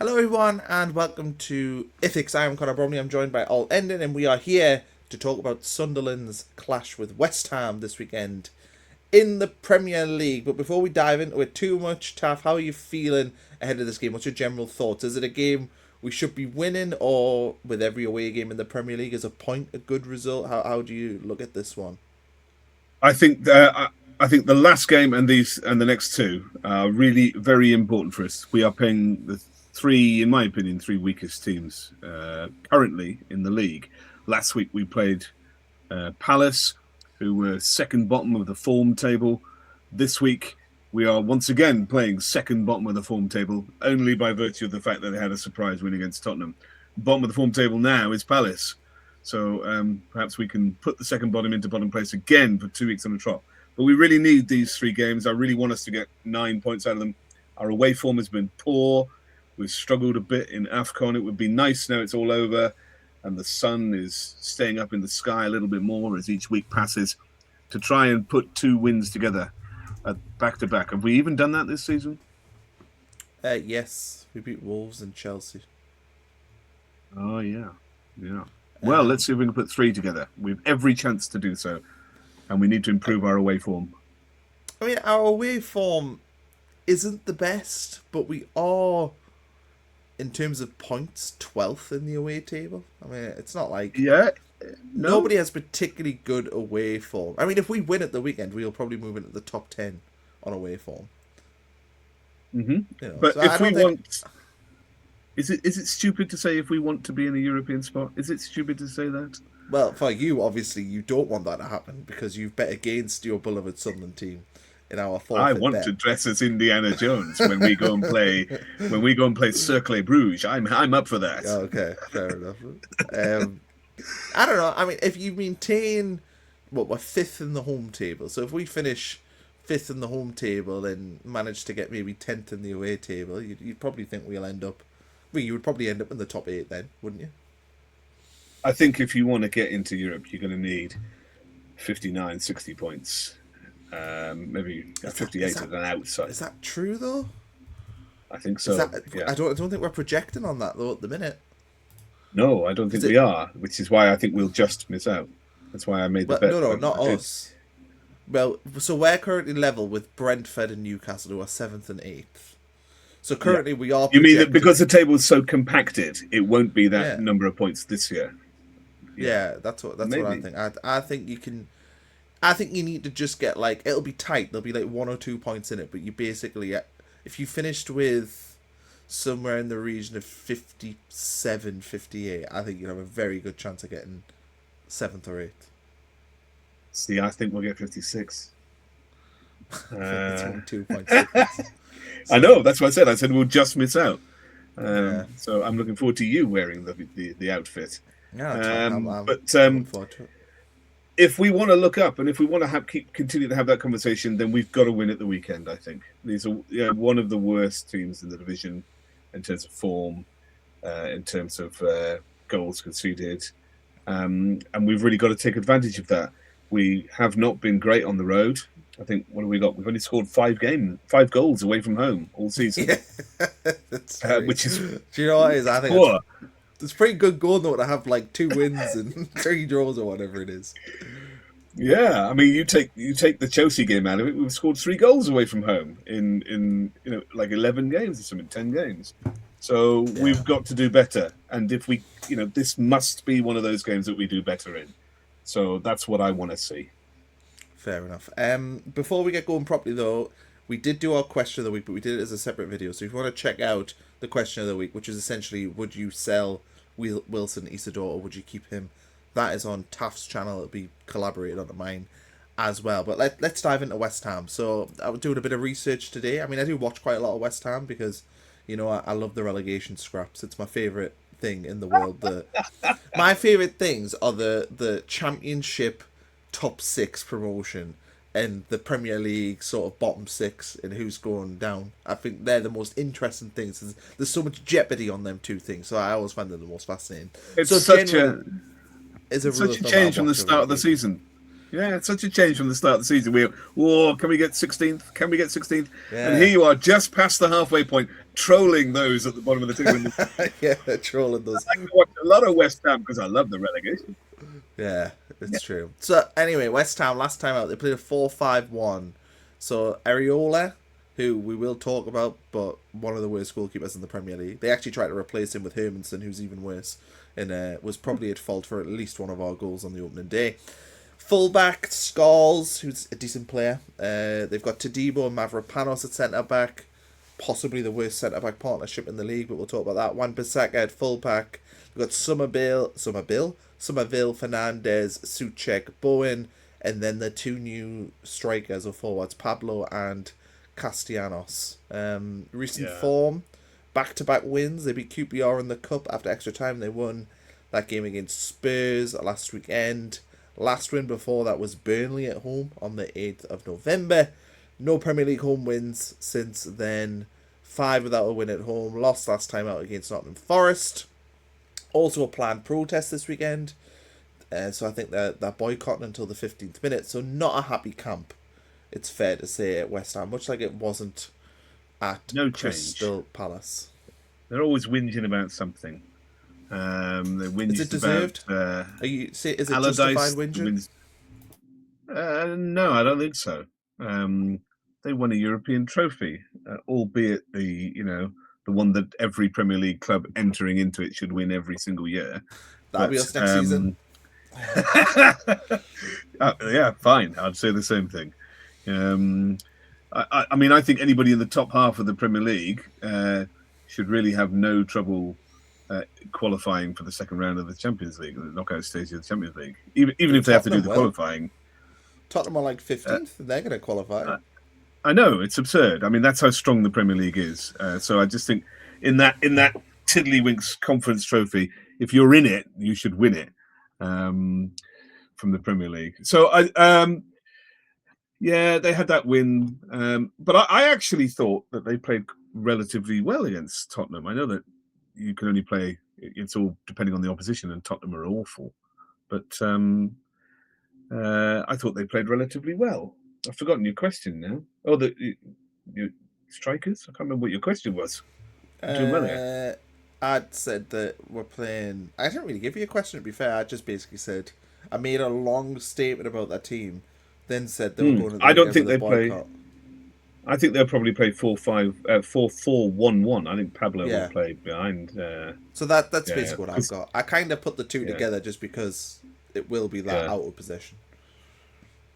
Hello everyone and welcome to Ethics. I am Conor Bromley. I'm joined by AltEnding and we are here to talk about Sunderland's clash with West Ham this weekend in the Premier League. But before we dive into it too much, Taff, how are you feeling ahead of this game? What's your general thoughts? Is it a game we should be winning, or with every away game in the Premier League is a point a good result? How do you look at this one? I think the last game and the next two are really very important for us. We are playing the three, in my opinion, three weakest teams currently in the league. Last week we played Palace, who were second bottom of the form table. This week we are once again playing second bottom of the form table, only by virtue of the fact that they had a surprise win against Tottenham. Bottom of the form table now is Palace. So perhaps we can put the second bottom into bottom place again for 2 weeks on the trot. But we really need these three games. I really want us to get 9 points out of them. Our away form has been poor. We've struggled a bit in AFCON. It would be nice now it's all over and the sun is staying up in the sky a little bit more as each week passes, to try and put 2 wins together back to back. Have we even done that this season? Yes, we beat Wolves and Chelsea. Oh, yeah. Well, let's see if we can put 3 together. We have every chance to do so, and we need to improve our away form. I mean, our away form isn't the best, but we are, in terms of points, 12th in the away table. I mean, it's not like... Yeah. Nobody has particularly good away form. I mean, if we win at the weekend, we'll probably move into the top 10 on away form. Mm-hmm. You know, but so if we want... Is it stupid to say if we want to be in a European spot? Is it stupid to say that? Well, for you, obviously, you don't want that to happen because you've bet against your beloved Sunderland team in our forfeit I want bet. to dress as Indiana Jones when we go and play Cercle Bruges. I'm up for that. Okay, fair enough. I don't know. I mean, if you maintain we're 5th in the home table, so if we finish 5th in the home table and manage to get maybe 10th in the away table, you'd probably think we'll end up. Well, you would probably end up in the top 8 then, wouldn't you? I think if you want to get into Europe, you're going to need 59, 60 points. Maybe 58 at an outside. Is that true though? I think so. Yeah. I don't think we're projecting on that though at the minute. No, I don't think we are, which is why I think we'll just miss out. That's why I made the bet. No, not us. Well, so we're currently level with Brentford and Newcastle, who are 7th and 8th. So currently we are... You mean that because the table is so compacted, it won't be that number of points this year? Yeah, that's what I think. I think you can... I think you need to just get, like... It'll be tight. There'll be, like, 1 or 2 points in it. But you basically... If you finished with somewhere in the region of 57, 58, I think you'd have a very good chance of getting 7th or 8th. See, I think we'll get 56. It's only 2 points difference. I know, that's what I said. I said we'll just miss out. So I'm looking forward to you wearing the outfit. Yeah, but if we want to look up and if we want to continue to have that conversation, then we've got to win at the weekend, I think. These are one of the worst teams in the division in terms of form, in terms of goals conceded. And we've really got to take advantage of that. We have not been great on the road. I think, what have we got? We've only scored 5 goals away from home all season. Yeah, which is... Do you know what it is? I think it's pretty good goal, though, to have like 2 wins and 3 draws or whatever it is. Yeah, I mean, you take the Chelsea game out of it, we've scored 3 goals away from home in like 11 games or something, 10 games. So we've got to do better. And if we, this must be one of those games that we do better in. So that's what I want to see. Fair enough. Before we get going properly, though, we did do our question of the week, but we did it as a separate video. So if you want to check out the question of the week, which is essentially, would you sell Wilson Isidore or would you keep him? That is on Taft's channel. It'll be collaborated onto mine as well. But let's dive into West Ham. So I was doing a bit of research today. I mean, I do watch quite a lot of West Ham because, I love the relegation scraps. It's my favourite thing in the world. My favourite things are the Championship top 6 promotion and the Premier League sort of bottom 6 and who's going down. I think they're the most interesting things. There's so much jeopardy on them 2 things, so I always find them the most fascinating. It's such a change from the start of the season. Yeah, it's such a change from the start of the season. Can we get 16th? Can we get 16th? Yeah. And here you are, just past the halfway point, trolling those at the bottom of the table. Yeah, they're trolling those. I like to watch a lot of West Ham because I love the relegation. Yeah, it's true. So anyway, West Ham last time out they played a 4-5-1. So Areola, who we will talk about, but one of the worst goalkeepers in the Premier League. They actually tried to replace him with Hermanson, who's even worse, and was probably at fault for at least one of our goals on the opening day. Fullback Scholes, who's a decent player. They've got Todibo and Mavropanos at centre back, possibly the worst centre back partnership in the league, but we'll talk about that. Wan-Bissaka at fullback. We've got Somerville, Fernandez, Souček, Bowen, and then the two new strikers or forwards, Pablo and Castellanos. Recent form, back-to-back wins. They beat QPR in the Cup after extra time. They won that game against Spurs last weekend. Last win before that was Burnley at home on the 8th of November. No Premier League home wins since then. 5 without a win at home. Lost last time out against Nottingham Forest. Also a planned protest this weekend. So I think they're boycotting until the 15th minute. So not a happy camp, it's fair to say, at West Ham. Much like it wasn't at Crystal Palace. They're always whinging about something. They whinge is it deserved? About, is it justified whinging? No, I don't think so. They won a European trophy, albeit the one that every Premier League club entering into it should win every single year. That'll be us next season. Yeah, fine. I'd say the same thing. I think anybody in the top half of the Premier League should really have no trouble qualifying for the second round of the Champions League, the knockout stage of the Champions League. Even if they have to do the qualifying. Tottenham are like 15th, they're going to qualify. I know, it's absurd. I mean, that's how strong the Premier League is. So I just think in that Tiddlywinks Conference Trophy, if you're in it, you should win it from the Premier League. So they had that win, but I actually thought that they played relatively well against Tottenham. I know that you can only play; it's all depending on the opposition, and Tottenham are awful. But I thought they played relatively well. I've forgotten your question now. Oh, your strikers? I can't remember what your question was. I'd said that we're playing. I didn't really give you a question, to be fair. I just basically said I made a long statement about that team, then said they were going to the I don't think they boycott. play. I think they'll probably play 4-4-1-1. I think Pablo will play behind. So that's basically what I've got. I kind of put the two together just because it will be that out of possession.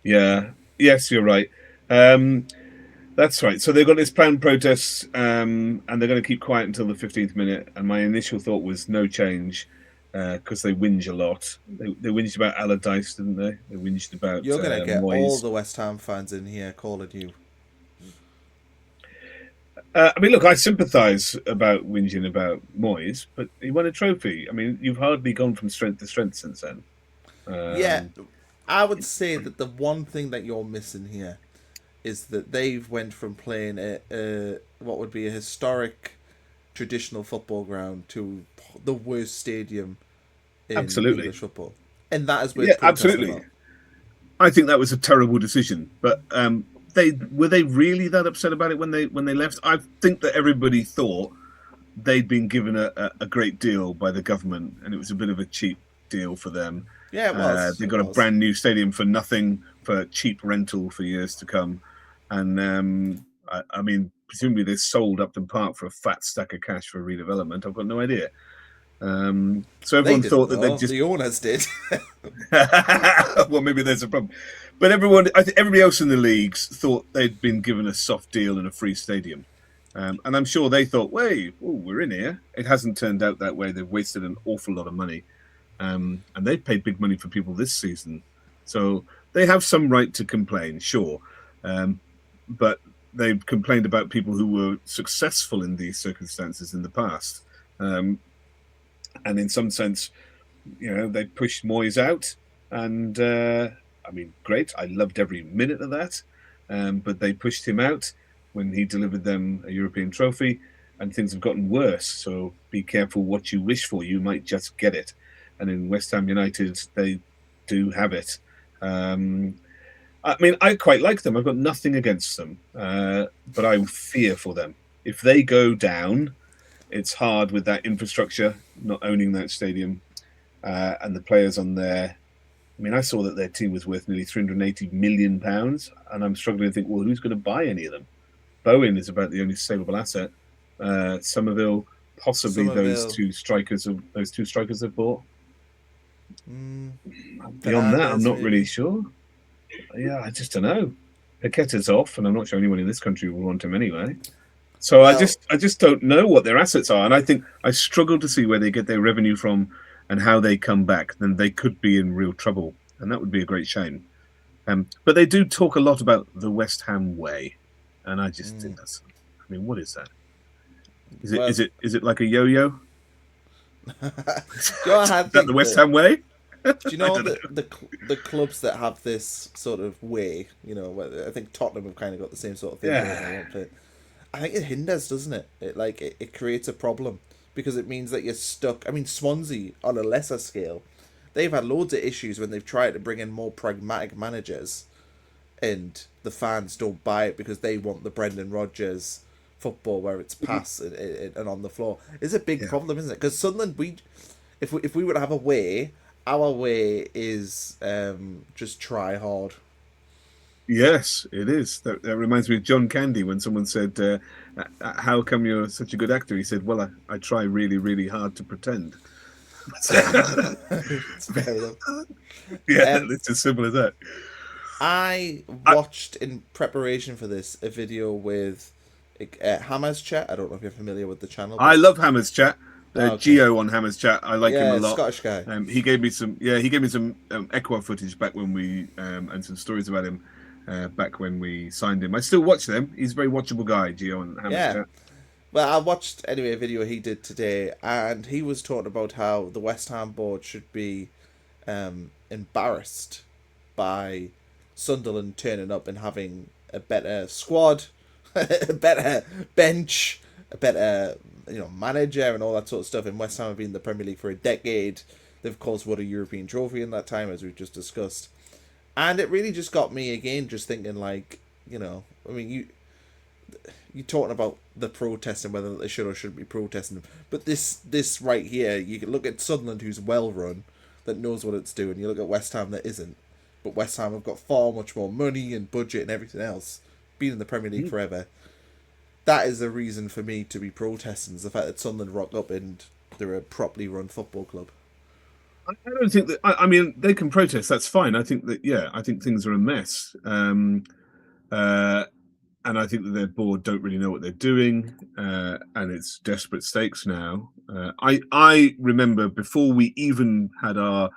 Yeah. Yes, you're right. That's right. So they've got this planned protest, and they're going to keep quiet until the 15th minute. And my initial thought was no change, because they whinge a lot. They whinged about Allardyce, didn't they? They whinged about. You're going to get Moyes. all the West Ham fans in here calling you. Look, I sympathise about whinging about Moyes, but he won a trophy. I mean, you've hardly gone from strength to strength since then. I would say that the one thing that you're missing here is that they've went from playing what would be a historic traditional football ground to the worst stadium in English football. And that is where absolutely. About. I think that was a terrible decision, but were they really that upset about it when they left? I think that everybody thought they'd been given a great deal by the government, and it was a bit of a cheap deal for them. Yeah, it was. They got a brand new stadium for nothing, for cheap rental for years to come. And I mean, presumably they sold Upton Park for a fat stack of cash for redevelopment. I've got no idea. So everyone thought that they just the owners did. Well, maybe there's a problem, but I think everybody else in the leagues thought they'd been given a soft deal and a free stadium, and I'm sure they thought, "Wait, we're in here." It hasn't turned out that way. They've wasted an awful lot of money. And they've paid big money for people this season. So they have some right to complain, sure. But they've complained about people who were successful in these circumstances in the past. And in some sense, they pushed Moyes out. And, great. I loved every minute of that. But they pushed him out when he delivered them a European trophy. And things have gotten worse. So be careful what you wish for. You might just get it. And in West Ham United, they do have it. I quite like them. I've got nothing against them, but I fear for them. if they go down, it's hard with that infrastructure, not owning that stadium, and the players on there. I mean, I saw that their team was worth nearly £380 million, and I'm struggling to think, well, who's going to buy any of them? Bowen is about the only saleable asset. Somerville, possibly those two strikers have bought. Beyond that, I'm not really sure. Yeah, I just don't know. Paqueta's off, and I'm not sure anyone in this country will want him anyway. So I just don't know what their assets are, and I think I struggle to see where they get their revenue from and how they come back. Then they could be in real trouble, and that would be a great shame. But they do talk a lot about the West Ham way, and I just think that's. I mean, what is that? Is it like a yo-yo? Is that the West Ham way? Do you know the clubs that have this sort of way? You know, I think Tottenham have kind of got the same sort of thing. Yeah. I think it hinders, doesn't it? It creates a problem because it means that you're stuck. I mean, Swansea, on a lesser scale, they've had loads of issues when they've tried to bring in more pragmatic managers, and the fans don't buy it because they want the Brendan Rodgers football where it's pass and on the floor. It's a big problem, isn't it? Because Sunderland, if we were to have a way. Our way is just try hard. Yes, it is. That reminds me of John Candy when someone said, how come you're such a good actor? He said, well, I try really, really hard to pretend. It's fair enough. Yeah, it's as simple as that. I watched, in preparation for this, a video with Hammer's Chat. I don't know if you're familiar with the channel. I love Hammer's Chat. Gio on Hammer's Chat, I like him a lot. Scottish guy. He gave me some Equa footage back when we and some stories about him back when we signed him. I still watch them. He's a very watchable guy, Gio on Hammer's Chat. Well, I watched anyway a video he did today, and he was talking about how the West Ham board should be embarrassed by Sunderland turning up and having a better squad, a better bench, a better manager and all that sort of stuff. And West Ham have been in the Premier League for a decade. They've, of course, won a European trophy in that time, as we've just discussed. And it really just got me, again, just thinking, like, I mean, you're talking about the protesting, whether they should or shouldn't be protesting. But this right here, you can look at Sunderland, who's well-run, that knows what it's doing. You look at West Ham, that isn't. But West Ham have got far much more money and budget and everything else. Been in the Premier League forever. That is a reason for me to be protesting, is the fact that Sunderland rock up and they're a properly run football club. I don't think that. I mean, they can protest. That's fine. I think things are a mess, and I think that their board don't really know what they're doing, and it's desperate stakes now. I remember before we even had our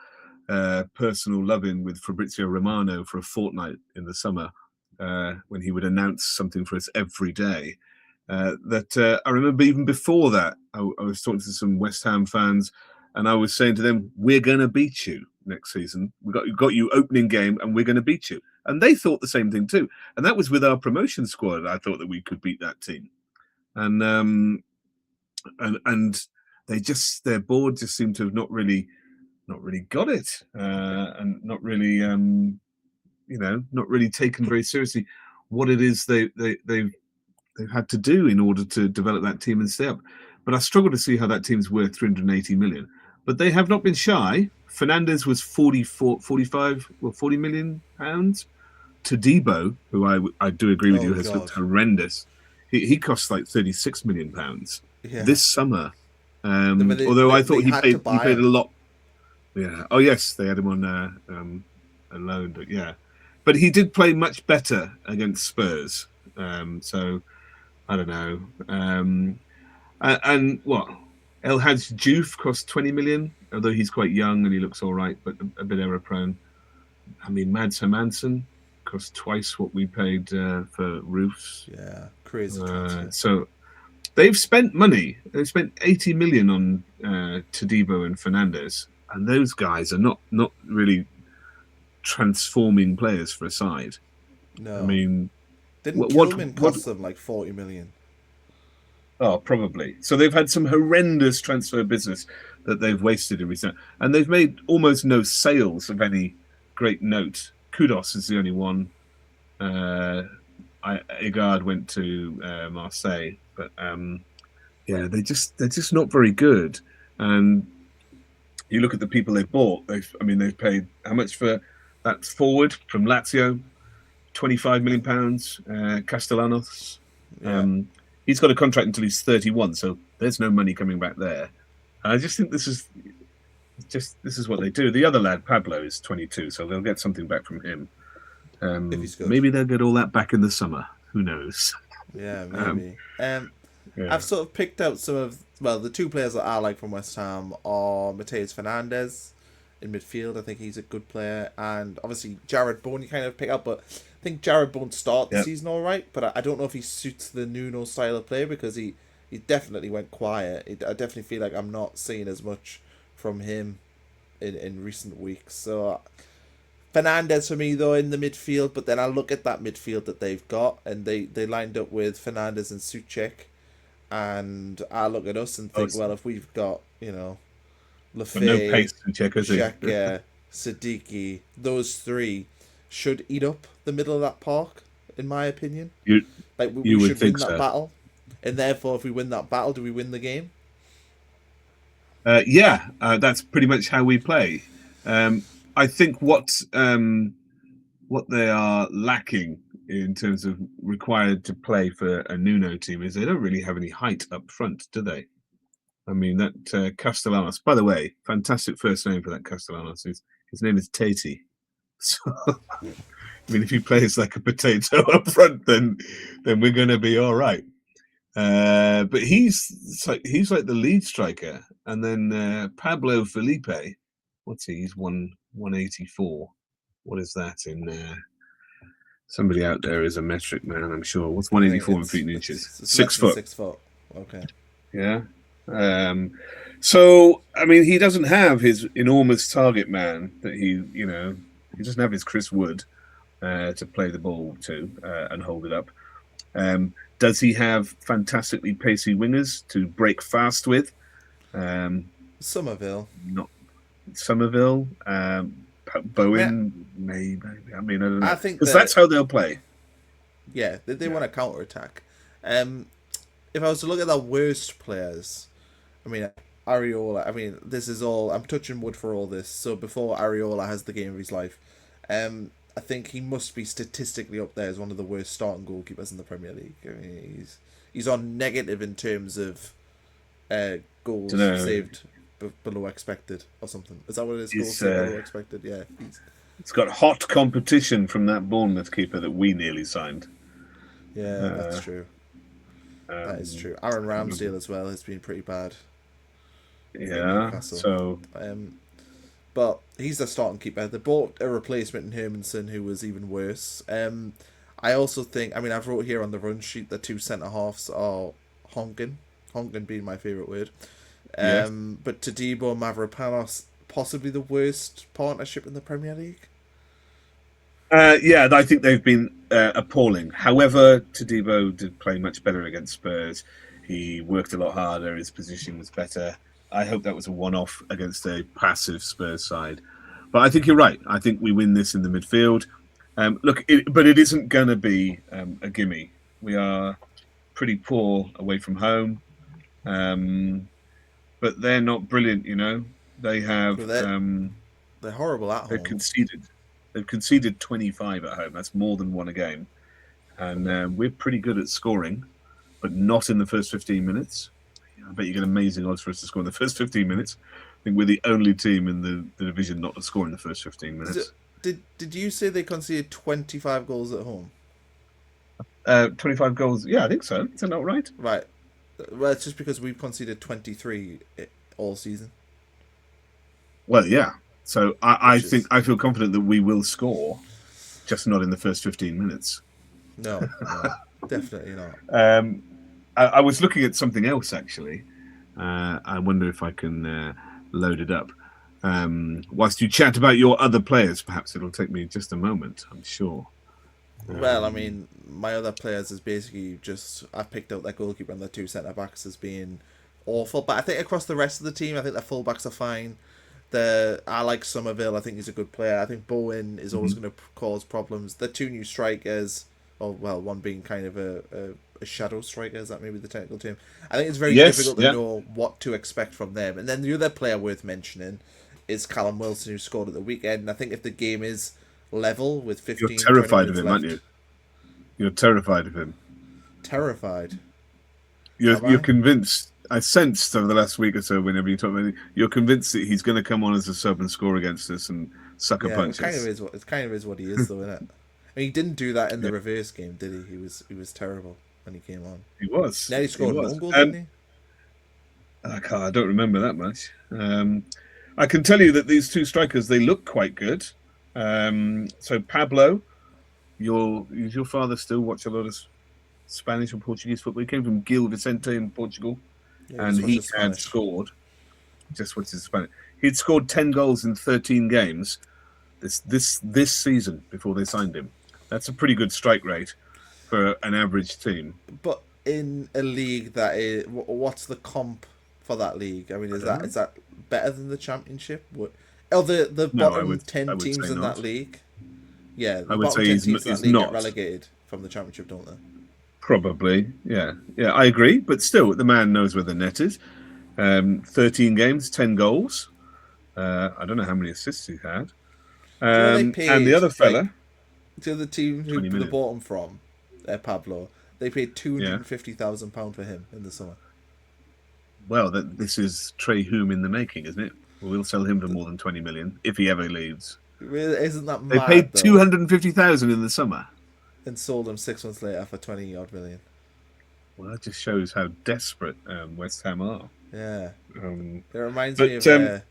personal love-in with Fabrizio Romano for a fortnight in the summer, when he would announce something for us every day. I remember even before that, I was talking to some West Ham fans, and I was saying to them, "We're going to beat you next season. We got you opening game, and we're going to beat you." And they thought the same thing too. And that was with our promotion squad. I thought that we could beat that team, and their board just seemed to have not really got it, and not really not really taken very seriously what it is they've had to do in order to develop that team and stay up. But I struggle to see how that team's worth 380 million. But they have not been shy. Fernandes was 40 million pounds. Todibo, who I do agree with you, has looked horrendous. He costs like 36 million pounds this summer. Although I thought he paid a lot. Yeah. Oh yes, they had him on a loan, but yeah. But he did play much better against Spurs. So I don't know. And what? El Hadj Diouf cost 20 million, although he's quite young and he looks all right, but a bit error prone. I mean, Mads Hermansen cost twice what we paid for Roofs. Yeah, crazy. So they've spent money. They've spent 80 million on Todibo and Fernandes, and those guys are not really transforming players for a side. No, I mean, didn't Kilman cost them like 40 million? Oh, probably. So they've had some horrendous transfer business that they've wasted in recent, and they've made almost no sales of any great note. Kudos is the only one. I Igard went to Marseille, but yeah, they're just not very good. And you look at the people they've bought. They've paid how much for that forward from Lazio? £25 million. Castellanos. Yeah. He's got a contract until he's 31, so there's no money coming back there. I just think this is what they do. The other lad, Pablo, is 22, so they'll get something back from him. If he's good. Maybe they'll get all that back in the summer. Who knows? Yeah, maybe. Yeah. I've sort of picked out the two players that I like from West Ham are Mateus Fernandes in midfield. I think he's a good player. And obviously Jared Bowen you kind of pick up, but I think Jared Bowen started the season all right, but I don't know if he suits the Nuno style of play because he definitely went quiet. I definitely feel like I'm not seeing as much from him in recent weeks. So Fernandes for me though in the midfield, but then I look at that midfield that they've got and they lined up with Fernandes and Souček, and I look at us and think, well, if we've got, Lefebvre, no pace in Xhaka, Siddiqui, those three should eat up the middle of that park, in my opinion. You would should think win that so. battle, and therefore, if we win that battle, do we win the game? That's pretty much how we play. I think what they are lacking in terms of required to play for a Nuno team is they don't really have any height up front, do they? I mean, that Castellanos, by the way, fantastic first name for that Castellanos. His name is Tatey. So, if he plays like a potato up front, then we're going to be all right. But he's like the lead striker, and then Pablo Felipe, what's he? He's 184. What is that in there? Somebody out there is a metric man, I'm sure. What's 184 in feet and inches? 6 foot. 6 foot. Okay. Yeah. So he doesn't have his enormous target man that he doesn't have his Chris Wood to play the ball to and hold it up. Does he have fantastically pacey wingers to break fast with? Somerville. Not Somerville. Bowen, maybe. I don't know. I think because that's how they'll play. Yeah, they want to counter attack. If I was to look at the worst players, Areola. This is all. I'm touching wood for all this. So before Areola has the game of his life, I think he must be statistically up there as one of the worst starting goalkeepers in the Premier League. He's on negative in terms of goals saved below expected or something. Is that what it is? Goals saved below expected. Yeah. It's got hot competition from that Bournemouth keeper that we nearly signed. Yeah, that's true. That is true. Aaron Ramsdale as well has been pretty bad. Yeah. So. But he's the starting keeper. They bought a replacement in Hermanson who was even worse. I also think, I've wrote here on the run sheet the two centre halves are honking being my favourite word. Yes. But Todibo and Mavropanos, possibly the worst partnership in the Premier League. I think they've been appalling. However, Todibo did play much better against Spurs. He worked a lot harder. His position was better. I hope that was a one-off against a passive Spurs side. But I think you're right. I think we win this in the midfield. But it isn't going to be a gimme. We are pretty poor away from home. But they're not brilliant, They have... they're horrible at home. They've conceded 25 at home. That's more than one a game. And we're pretty good at scoring, but not in the first 15 minutes. I bet you get amazing odds for us to score in the first 15 minutes. I think we're the only team in the division not to score in the first 15 minutes. Did you say they conceded 25 goals at home? 25 goals. Yeah, I think so. Is that not right? Right. Well, it's just because we've conceded 23 all season. Well, yeah. So I feel confident that we will score, just not in the first 15 minutes. No, definitely not. I was looking at something else, actually. I wonder if I can load it up. Whilst you chat about your other players, perhaps it'll take me just a moment, I'm sure. Well, my other players is basically just... I picked out their goalkeeper and their two centre-backs as being awful. But I think across the rest of the team, I think their full-backs are fine. I like Somerville. I think he's a good player. I think Bowen is always going to cause problems. The two new strikers, or well, one being kind of a shadow striker. Is that maybe the technical term? I think it's very Yes, difficult to yeah. know what to expect from them. And then the other player worth mentioning is Callum Wilson, who scored at the weekend. And I think if the game is level with You're 15, 20 terrified of minutes him, left, aren't you? You're terrified of him. terrified. You're convinced. I sensed over the last week or so, whenever you talk about it, you're convinced that he's going to come on as a sub and score against us and sucker Yeah, punch us. it kind of is what he is, though, isn't it? I mean, he didn't do that in the reverse game, did he? He was terrible when he came on. He was. Now he scored He an was. own goal, didn't he? I don't remember that much. I can tell you that these two strikers, they look quite good. So Pablo, does your father still watch a lot of Spanish and Portuguese football? He came from Gil Vicente in Portugal, Yeah, and he had scored. Just what's his Spanish? He'd scored 10 goals in 13 games this season before they signed him. That's a pretty good strike rate for an average team. But in a league that is, what's the comp for that league? I mean, is that better than the Championship? The bottom 10 teams in that league? Yeah, the bottom 10 teams in that league get relegated from the Championship, don't they? Probably, yeah. I agree. But still, the man knows where the net is. 13 games, 10 goals. I don't know how many assists he had. And the other fella, the other team who they bought him from, Pablo, they paid £250,000 for him in the summer. Well, this is Trey Hume in the making, isn't it? We'll sell him for more than 20 million if he ever leaves. Isn't that mad? They paid 250,000 in the summer and sold him 6 months later for 20-odd million. Well, that just shows how desperate West Ham are. Yeah, it reminds me of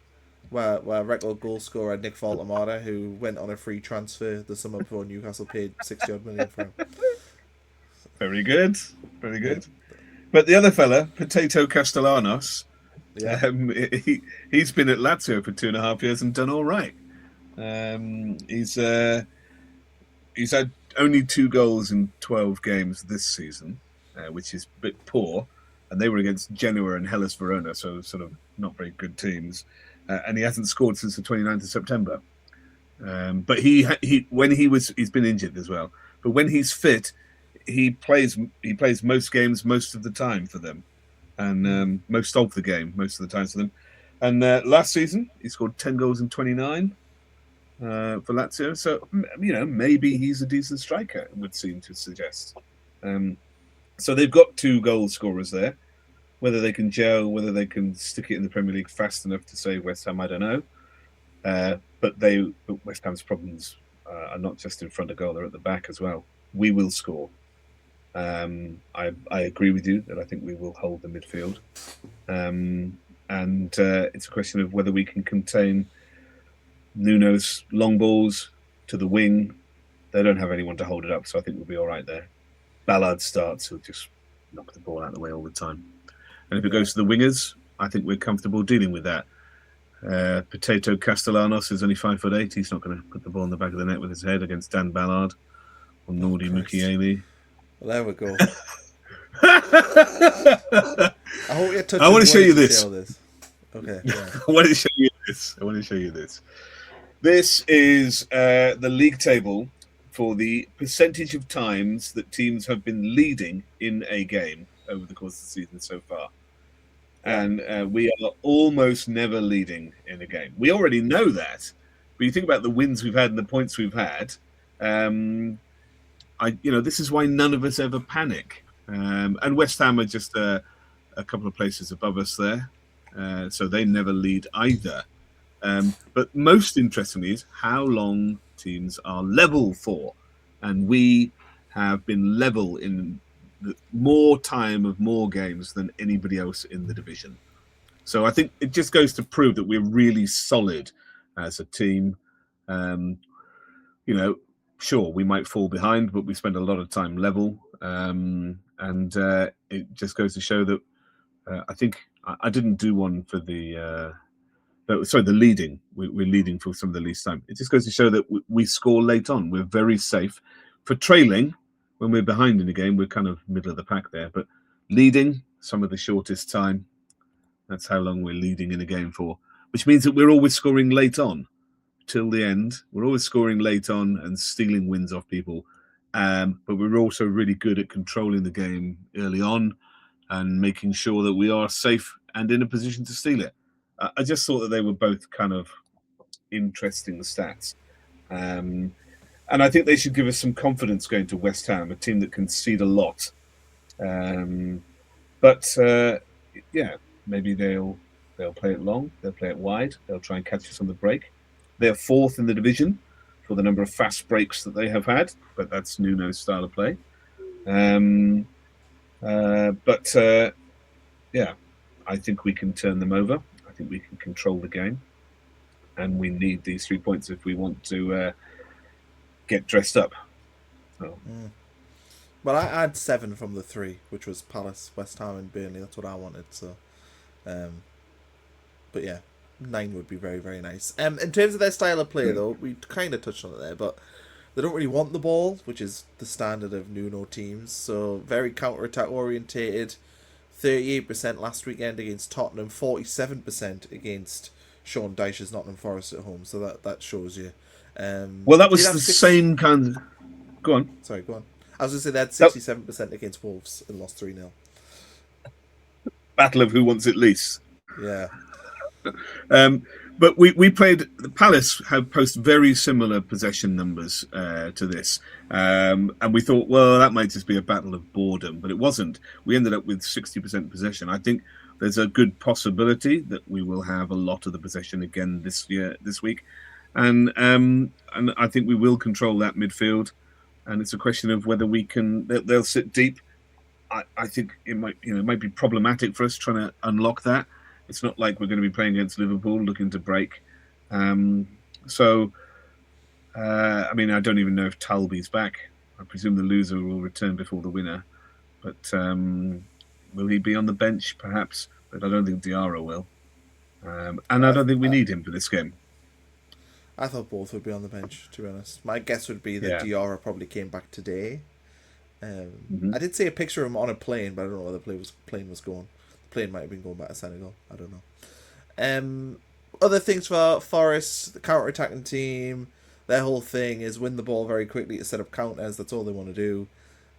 where record goal scorer Nick Faltamata, who went on a free transfer the summer before Newcastle paid 60-odd million for him. Very good, very good. But the other fella, Potato Castellanos, he's been at Lazio for 2.5 years and done all right. He's had only 2 goals in 12 games this season, which is a bit poor. And they were against Genoa and Hellas Verona, so sort of not very good teams. And he hasn't scored since the 29th of September. But he's been injured as well. But when he's fit, he plays most games most of the time for them, and most of the game most of the time for them. And last season he scored 10 goals in 29 for Lazio. So maybe he's a decent striker. It would seem to suggest. So they've got 2 goal scorers there. Whether they can gel, whether they can stick it in the Premier League fast enough to save West Ham, I don't know. But West Ham's problems are not just in front of goal; they're at the back as well. We will score. I agree with you that I think we will hold the midfield, and it's a question of whether we can contain Nuno's long balls to the wing. They don't have anyone to hold it up, so I think we'll be all right there. Ballard starts, he'll just knock the ball out of the way all the time. And if it goes to the wingers, I think we're comfortable dealing with that. Potato Castellanos is only 5'8". He's not going to put the ball in the back of the net with his head against Dan Ballard or Nordi Mukiele. Well, there we go. I want to show you this. Okay. Yeah. I want to show you this. This is the league table for the percentage of times that teams have been leading in a game over the course of the season so far. And we are almost never leading in a game. We already know that. But you think about the wins we've had and the points we've had. This is why none of us ever panic. And West Ham are just a couple of places above us there. So they never lead either. But most interestingly is how long teams are level for. And we have been level in more time of more games than anybody else in the division. So I think it just goes to prove that we're really solid as a team. Sure, we might fall behind, but we spend a lot of time level. It just goes to show that I think I didn't do one for the leading. We're leading for some of the least time. It just goes to show that we score late on. We're very safe. For trailing, when we're behind in a game, we're kind of middle of the pack there. But leading, some of the shortest time. That's how long we're leading in a game for. Which means that we're always scoring late on. Till the end. We're always scoring late on and stealing wins off people but we were also really good at controlling the game early on and making sure that we are safe and in a position to steal it. I just thought that they were both kind of interesting stats. And I think they should give us some confidence going to West Ham, a team that concede a lot. But maybe they'll play it long, they'll play it wide, they'll try and catch us on the break. They're fourth in the division for the number of fast breaks that they have had, but that's Nuno's style of play. I think we can turn them over. I think we can control the game. And we need these 3 points if we want to get dressed up. So. Well, I had 7 from the 3, which was Palace, West Ham and Burnley. That's what I wanted. So, but yeah, 9 would be very, very nice. In terms of their style of play, though, we kind of touched on it there, but they don't really want the ball, which is the standard of Nuno teams. So very counter-attack orientated. 38% last weekend against Tottenham, 47% against Sean Dyche's Nottingham Forest at home. So that shows you. Well, that was the same kind of... Go on. Sorry, go on. I was going to say they had 67% against Wolves and lost 3-0. Battle of who wants it least. Yeah. But we played... The Palace have posted very similar possession numbers to this. And we thought, well, that might just be a battle of boredom. But it wasn't. We ended up with 60% possession. I think there's a good possibility that we will have a lot of the possession again this week. And I think we will control that midfield. And it's a question of whether we can... They'll sit deep. I think it might be problematic for us trying to unlock that. It's not like we're going to be playing against Liverpool looking to break. I don't even know if Talby's back. I presume the loser will return before the winner. But will he be on the bench, perhaps? But I don't think Diarra will. And I don't think we need him for this game. I thought both would be on the bench, to be honest. My guess would be that Diarra probably came back today. I did see a picture of him on a plane, but I don't know where the plane was going. The plane might have been going back to Senegal. I don't know. Other things for Forest, the counter-attacking team, their whole thing is win the ball very quickly to set up counters. That's all they want to do.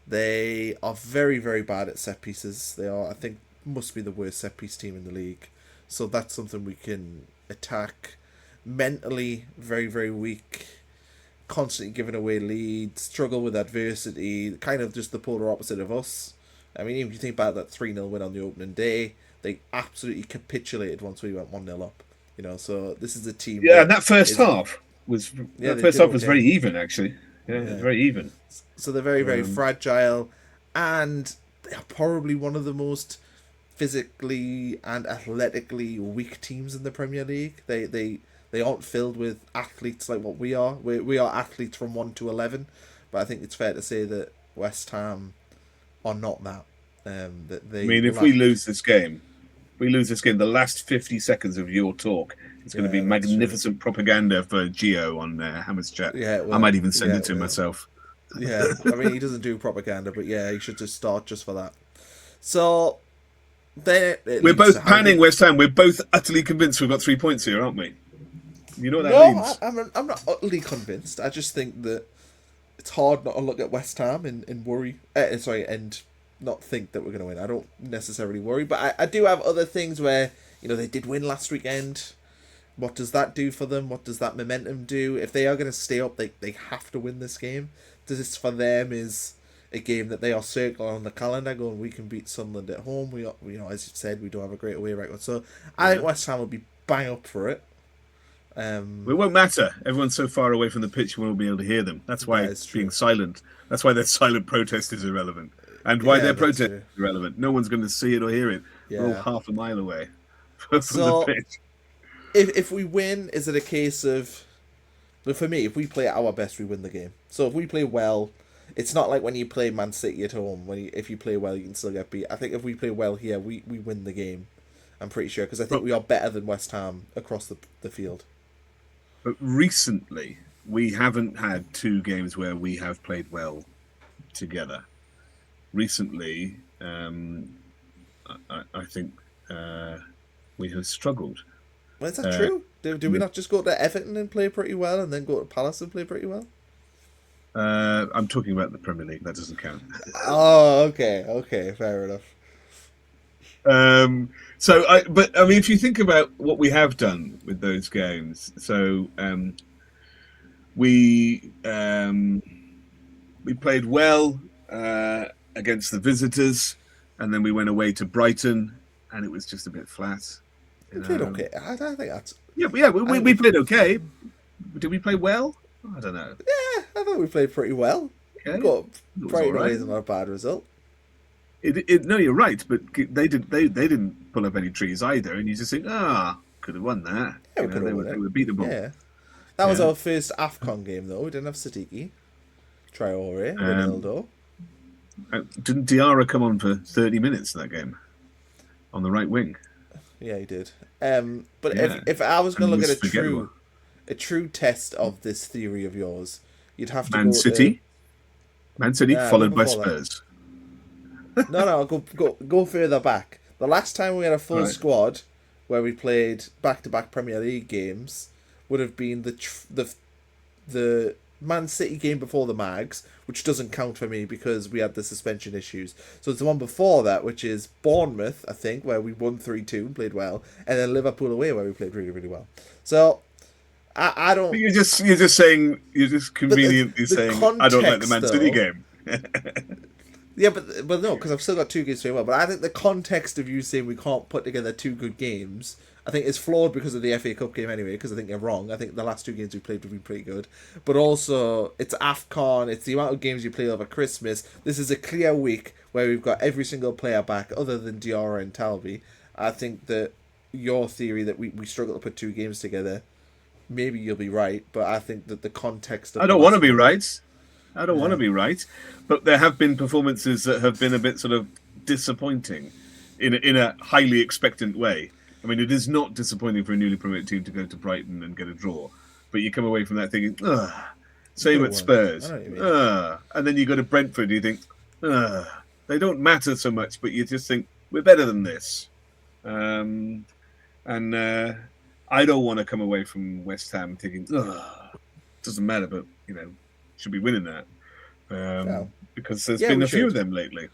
They are very, very bad at set pieces. They are, I think, must be the worst set piece team in the league. So that's something we can attack. Mentally, very, very weak. Constantly giving away leads. Struggle with adversity. Kind of just the polar opposite of us. I mean, even if you think about that 3-0 win on the opening day, they absolutely capitulated once we went 1-0 up. So this is a team. Yeah, and that first half was very even, actually. Yeah, very even. So they're very, very fragile, and they are probably one of the most physically and athletically weak teams in the Premier League. They aren't filled with athletes like what we are. We are athletes from 1 to 11, but I think it's fair to say that West Ham are not that. If we lose this game, the last 50 seconds of your talk, it's going to be magnificent propaganda for Gio on Hammers Chat. Yeah, I might even send it to him myself. Yeah, I mean, he doesn't do propaganda, but yeah, he should just start just for that. So, we're both panning West Ham. We're both utterly convinced we've got 3 points here, aren't we? You know what that means? I'm not utterly convinced. I just think that it's hard not to look at West Ham and worry. And not think that we're going to win. I don't necessarily worry, but I do have other things where, they did win last weekend. What does that do for them? What does that momentum do? If they are going to stay up, they have to win this game. This for them is a game that they are circling on the calendar, going, we can beat Sunderland at home. We as you said, we don't have a great away record, so I think West Ham will be bang up for it. It won't matter. Everyone's so far away from the pitch, we won't be able to hear them. That's why it's being silent. That's why their silent protest is irrelevant. And why their protest is irrelevant. No one's going to see it or hear it. Yeah. We're all half a mile away from the pitch. If we win, is it a case of... But for me, if we play at our best, we win the game. So if we play well, it's not like when you play Man City at home. If you play well, you can still get beat. I think if we play well here, we win the game. I'm pretty sure, because I think we are better than West Ham across the field. But recently, we haven't had 2 games where we have played well together. Recently, I think we have struggled. Well, is that true? Do we not just go to Everton and play pretty well, and then go to Palace and play pretty well? I'm talking about the Premier League. That doesn't count. Oh, okay, fair enough. But I mean, if you think about what we have done with those games, we we played well against the visitors, and then we went away to Brighton, and it was just a bit flat. We played okay. I don't think that's. We played okay. Did we play well? I don't know. Yeah, I thought we played pretty well. Okay. But Brighton right. isn't a bad result. No, you're right, but they didn't pull up any trees either, and you just think, could have won that. Yeah, we could have won it. They were beatable. Yeah, that was our first AFCON game though. We didn't have Statistical. Traore, Ronaldo. Didn't Diarra come on for 30 minutes in that game on the right wing? Yeah, he did. But if I was going to look at a true test of this theory of yours, you'd have to Man City, followed by Spurs. No, go further back. The last time we had a full squad where we played back-to-back Premier League games would have been the Man City game before the Mags, which doesn't count for me because we had the suspension issues. So it's the one before that, which is Bournemouth, I think, where we won 3-2 and played well, and then Liverpool away where we played really, really well. So I don't. But you're just conveniently saying I don't like the Man City game. Yeah, but no, because I've still got 2 games to play well. But I think the context of you saying we can't put together 2 good games, I think is flawed because of the FA Cup game anyway, because I think you're wrong. I think the last 2 games we played have been pretty good. But also, it's AFCON, it's the amount of games you play over Christmas. This is a clear week where we've got every single player back other than Diarra and Talby. I think that your theory that we struggle to put 2 games together, maybe you'll be right, but I think that the context of... I don't want to be right. But there have been performances that have been a bit sort of disappointing in a highly expectant way. I mean, it is not disappointing for a newly promoted team to go to Brighton and get a draw, but you come away from that thinking, same at Spurs, and then you go to Brentford, you think, they don't matter so much, but you just think we're better than this, and I don't want to come away from West Ham thinking, doesn't matter, but should be winning that. Because there's been a few of them lately.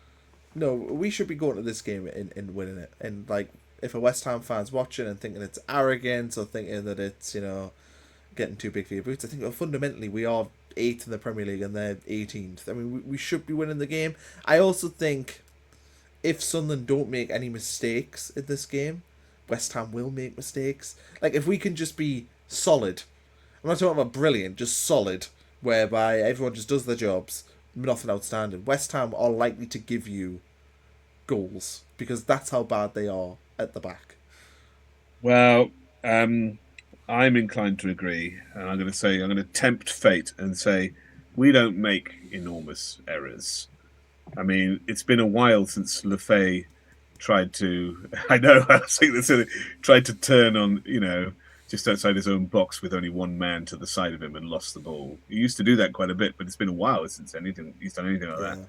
No, we should be going to this game and winning it. And like, if a West Ham fan's watching and thinking it's arrogance or thinking that it's getting too big for your boots, I think fundamentally we are 8th in the Premier League and they're 18th. I mean, we should be winning the game. I also think if Sunderland don't make any mistakes in this game, West Ham will make mistakes. Like, if we can just be solid, I'm not talking about brilliant, just solid, whereby everyone just does their jobs, nothing outstanding. West Ham are likely to give you goals because that's how bad they are at the back. Well, I'm inclined to agree, and I'm going to tempt fate and say we don't make enormous errors. I mean, it's been a while since Le Fay tried to. I know I was thinking this. Tried to turn on, just outside his own box with only one man to the side of him and lost the ball. He used to do that quite a bit, but it's been a while since he's done anything like that.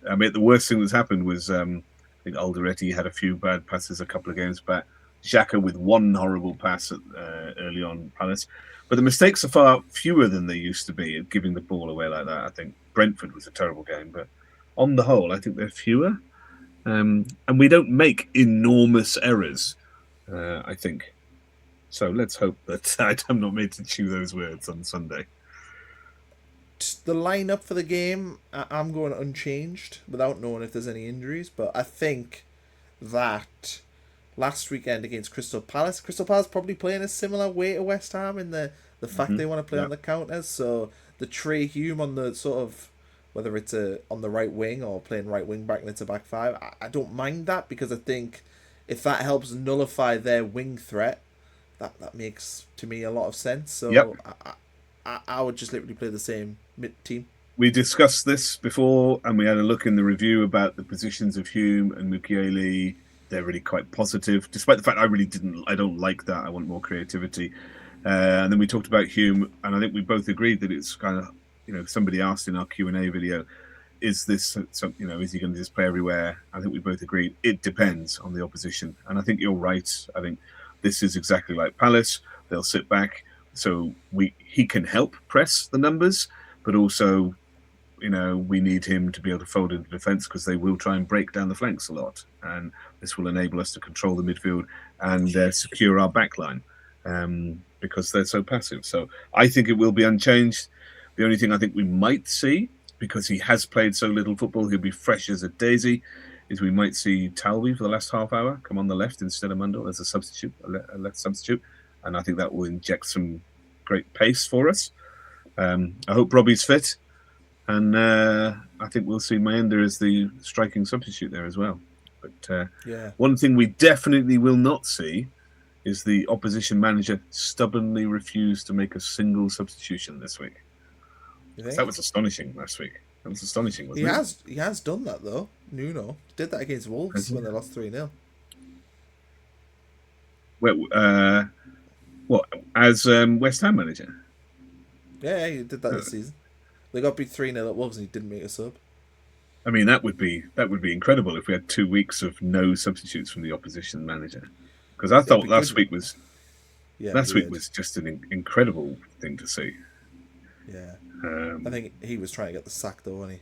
I mean, the worst thing that's happened was I think Alderete had a few bad passes a couple of games back. Xhaka with one horrible pass early on Palace. But the mistakes are far fewer than they used to be at giving the ball away like that. I think Brentford was a terrible game, but on the whole, I think they're fewer. And we don't make enormous errors, I think. So let's hope that I'm not made to chew those words on Sunday. The lineup for the game, I'm going unchanged without knowing if there's any injuries, but I think that last weekend against Crystal Palace probably playing a similar way to West Ham in the fact they want to play on the counters. So the Trey Hume on the sort of, whether it's on the right wing or playing right wing back and it's a back 5, I don't mind that because I think if that helps nullify their wing threat, that makes to me a lot of sense. So I would just literally play the same team. We discussed this before, and we had a look in the review about the positions of Hume and Mukiele. They're really quite positive, despite the fact I don't like that. I want more creativity. And then we talked about Hume, and I think we both agreed that it's kind of, somebody asked in our Q&A video, is this, is he going to just play everywhere? I think we both agreed it depends on the opposition. And I think you're right. I think this is exactly like Palace. They'll sit back, so he can help press the numbers, but also, we need him to be able to fold into defence because they will try and break down the flanks a lot, and this will enable us to control the midfield and secure our backline because they're so passive. So I think it will be unchanged. The only thing I think we might see, because he has played so little football, he'll be fresh as a daisy, is we might see Talby for the last half hour come on the left instead of Mundell as a substitute, a left substitute, and I think that will inject some great pace for us. I hope Robbie's fit, and I think we'll see Mayenda as the striking substitute there as well. But one thing we definitely will not see is the opposition manager stubbornly refuse to make a single substitution this week. That was astonishing last week. That was astonishing, wasn't it? He has done that, though. Nuno did that against Wolves when they lost 3-0. What, as West Ham manager? Yeah, he did that this season. They got beat 3-0 at Wolves and he didn't make a sub. I mean, that would be incredible if we had 2 weeks of no substitutes from the opposition manager. Because I thought last week was just an incredible thing to see. Yeah. I think he was trying to get the sack, though, wasn't he?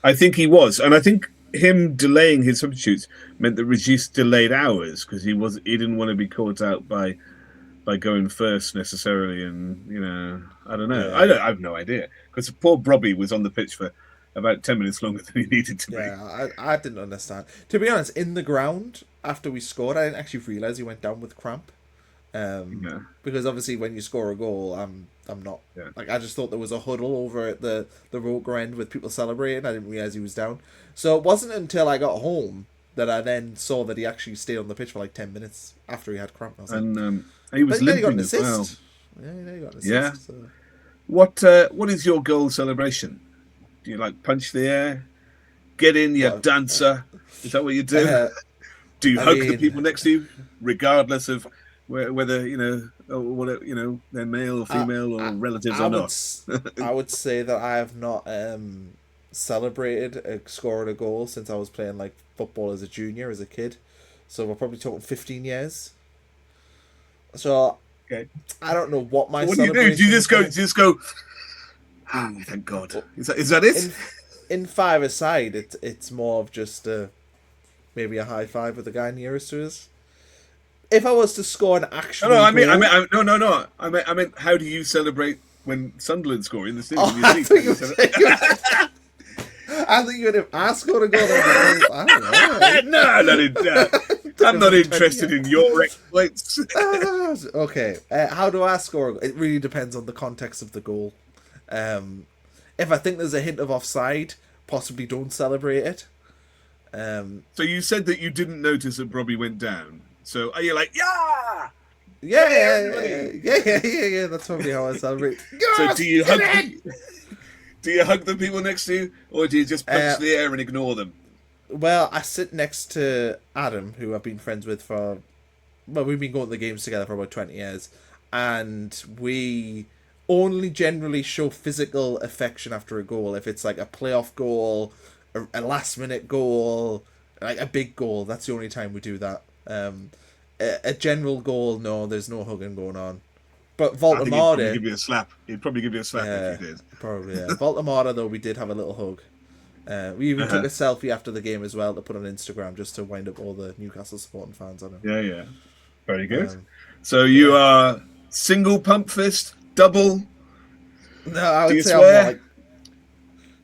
I think he was, and I think him delaying his substitutes meant that Regis delayed hours because he didn't want to be caught out by going first necessarily, and I don't know. Yeah. I have no idea because poor Brobby was on the pitch for about 10 minutes longer than he needed to be. Yeah, I didn't understand. To be honest, in the ground after we scored, I didn't actually realise he went down with cramp. Because obviously when you score a goal, I'm not like, I just thought there was a huddle over at the Roker end with people celebrating. I didn't realise he was down. So it wasn't until I got home that I then saw that he actually stayed on the pitch for like 10 minutes after he had cramp. And he was limping as well. Yeah, he got an assist. Yeah. So. What is your goal celebration? Do you like punch the air? Get in, you dancer. Is that what you do? Do you hug the people next to you, regardless of whether they're male or female or relatives or not? I would say that I have not celebrated scoring a goal since I was playing like football as a junior, as a kid. So we're probably talking 15 years. So I don't know what my. What do you do? Do you just go? Oh, thank God. Is that it? In five-a-side, it's more of just maybe a high five with the guy nearest to us. If I was to score an actual goal... I meant, how do you celebrate when Sunderland score in the stadium? I think you would have asked scored a goal. I don't know. No, I'm not interested in your exploits. Okay, how do I score a goal? It really depends on the context of the goal. If I think there's a hint of offside, possibly don't celebrate it. So you said that you didn't notice that Robbie went down. So are you like, yeah? Yeah. That's probably how I celebrate. So do you hug the people next to you, or do you just punch the air and ignore them? Well, I sit next to Adam, who I've been friends with we've been going to the games together for about 20 years, and we only generally show physical affection after a goal if it's like a playoff goal, a last-minute goal, like a big goal. That's the only time we do that. A general goal, no, there's no hugging going on. But Volta Marta, he'd probably give you a slap if you did. Probably, yeah. Volta Marta, though, we did have a little hug. We even took a selfie after the game as well to put on Instagram just to wind up all the Newcastle supporting fans on it. Yeah. Very good. So you are single pump fist, double? No, I would say swear? I'm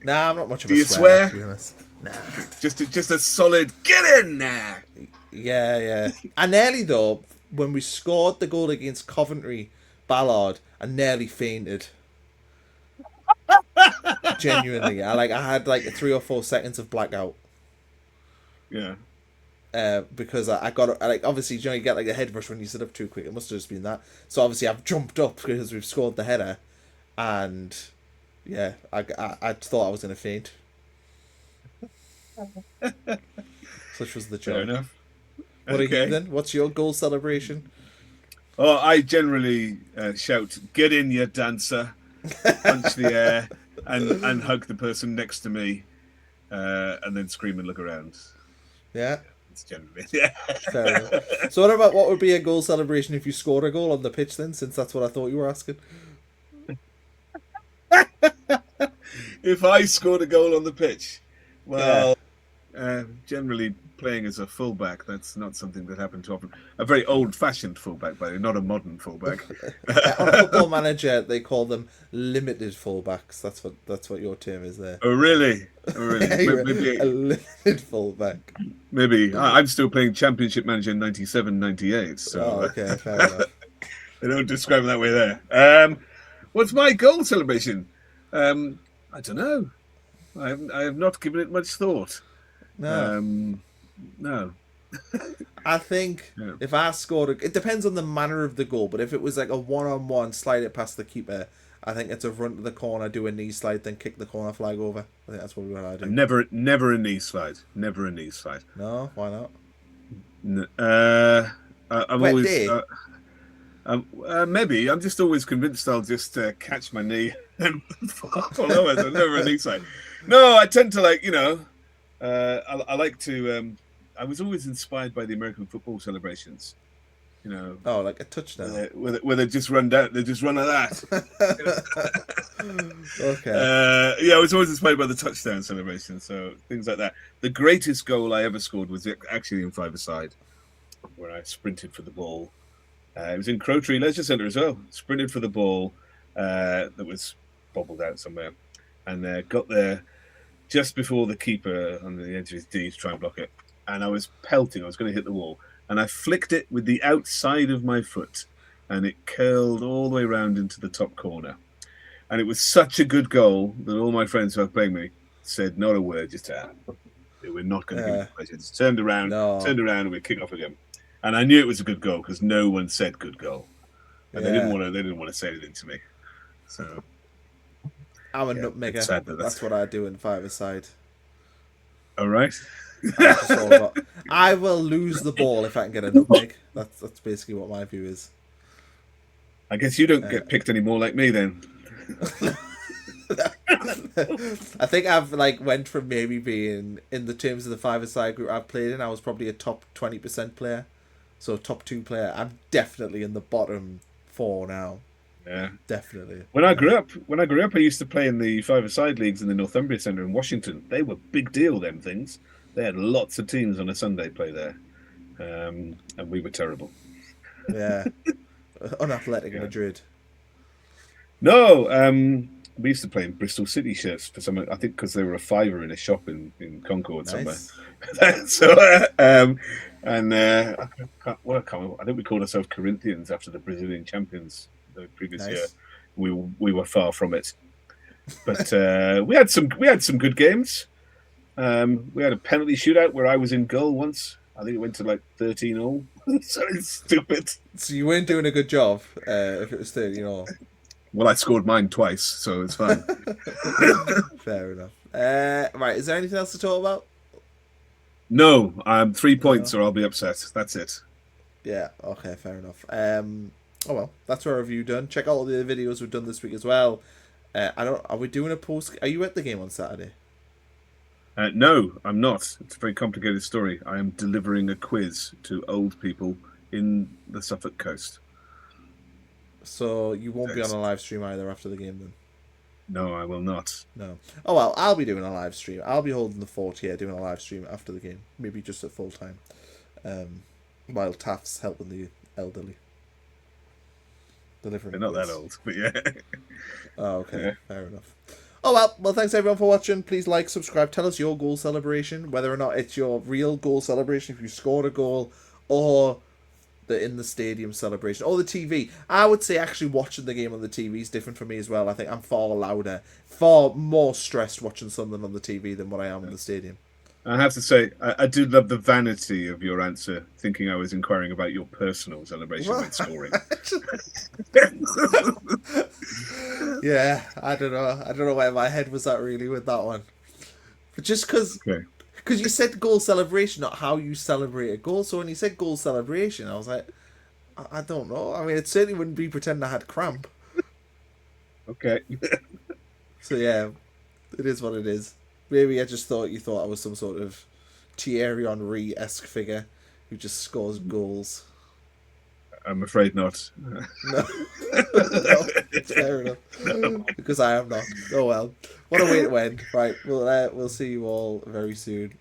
not I'm not much of a Do you swear? To be honest. Nah. Just a solid get in there. Yeah. I nearly, though, when we scored the goal against Coventry, Ballard, I nearly fainted. Genuinely. I had like 3 or 4 seconds of blackout. Yeah. Because I got obviously you get like a head rush when you sit up too quick. It must have just been that. So obviously I've jumped up because we've scored the header, and yeah, I thought I was gonna faint. Such was the joke. Fair enough. What are you then? What's your goal celebration? Oh, I generally shout, "Get in, you dancer!" Punch the air and hug the person next to me, and then scream and look around. Yeah. Generally, Fair enough. So what would be a goal celebration if you scored a goal on the pitch then, since that's what I thought you were asking? If I scored a goal on the pitch, Yeah. well, generally playing as a fullback, that's not something that happened too often. A very old-fashioned fullback, by the way, not a modern fullback. On Football Manager, they call them limited fullbacks. That's what your term is there. Oh, really? Oh, really? Yeah, you're Maybe, a limited fullback. maybe. I'm still playing Championship Manager 97, 98, so Oh, okay, fair enough. they don't describe it that way there. What's my goal celebration? I don't know. I have not given it much thought. No. No. I think Yeah. if I scored, it depends on the manner of the goal. But if it was like a one-on-one, slide it past the keeper, I think it's a run to the corner, do a knee slide, then kick the corner flag over. I think that's probably what I do. Never a knee slide. Never a knee slide. No, why not? I'm Wet always. day. Maybe I'm just always convinced I'll just catch my knee and fall over. So never a knee slide. No, I tend to I like to. I was always inspired by the American football celebrations. Oh, like a touchdown. Where they just run down. They just run like that. Okay. Yeah, I was always inspired by the touchdown celebration. So things like that. The greatest goal I ever scored was actually in five-a-side, where I sprinted for the ball. It was in Crowtree Leisure Centre as well. Sprinted for the ball that was bobbled out somewhere, and got there just before the keeper on the edge of his D to try and block it. And I was pelting. I was going to hit the wall, and I flicked it with the outside of my foot, and it curled all the way around into the top corner. And it was such a good goal that all my friends who were playing me said not a word, just we're not going to give it a pleasure. Just turned around, and we kick off again. And I knew it was a good goal because no one said good goal, and they didn't want to say anything to me. So I'm a nutmegger. That's what I do in five-a-side. All right. I will lose the ball if I can get a nutmeg. That's basically what my view is. I guess you don't get picked anymore like me then. I think I've went from maybe being in the terms of the five-a-side group I've played in, I was probably a top 20% player, so top 2 player. I'm definitely in the bottom 4 now. Yeah, definitely. When I grew up, I used to play in the five-a-side leagues in the Northumbria Centre in Washington. They were big deal. Them things. They had lots of teams on a Sunday play there, and we were terrible. Yeah, unathletic Madrid. No, we used to play in Bristol City shirts for some. I think because they were a $5 in a shop in Concord somewhere. So, I think we called ourselves Corinthians after the Brazilian champions the previous year. We were far from it, but we had some good games. We had a penalty shootout where I was in goal once. I think it went to 13-all. So it's stupid. So you weren't doing a good job if it was 13-all. Well, I scored mine twice, so it's fine. Fair enough. Right, is there anything else to talk about? No, 3 points or I'll be upset. That's it. Yeah, okay, fair enough. Oh well, that's our review done. Check out all the videos we've done this week as well. Are we doing a post? Are you at the game on Saturday? No, I'm not. It's a very complicated story. I am delivering a quiz to old people in the Suffolk coast. So you won't be on a live stream either after the game then? No, I will not. No. Oh well, I'll be doing a live stream. I'll be holding the fort here, doing a live stream after the game. Maybe just at full time. While Taft's helping the elderly. Delivering. They're not that old, but yeah. Oh, okay. Yeah. Fair enough. Oh well, thanks everyone for watching. Please like, subscribe. Tell us your goal celebration, whether or not it's your real goal celebration if you scored a goal, or the in the stadium celebration, or the TV. I would say actually watching the game on the TV is different for me as well. I think I'm far louder, far more stressed watching something on the TV than what I am in the stadium. I have to say, I do love the vanity of your answer, thinking I was inquiring about your personal celebration when scoring. Yeah, I don't know where my head was at really with that one. But just because you said goal celebration, not how you celebrate a goal. So when you said goal celebration, I was like, I don't know. I mean, it certainly wouldn't be pretending I had cramp. Okay. So yeah, it is what it is. Maybe I just thought you thought I was some sort of Thierry Henry-esque figure who just scores goals. I'm afraid not. No, no, fair enough. No. Because I am not. Oh well. What a way to end. Right, we'll see you all very soon.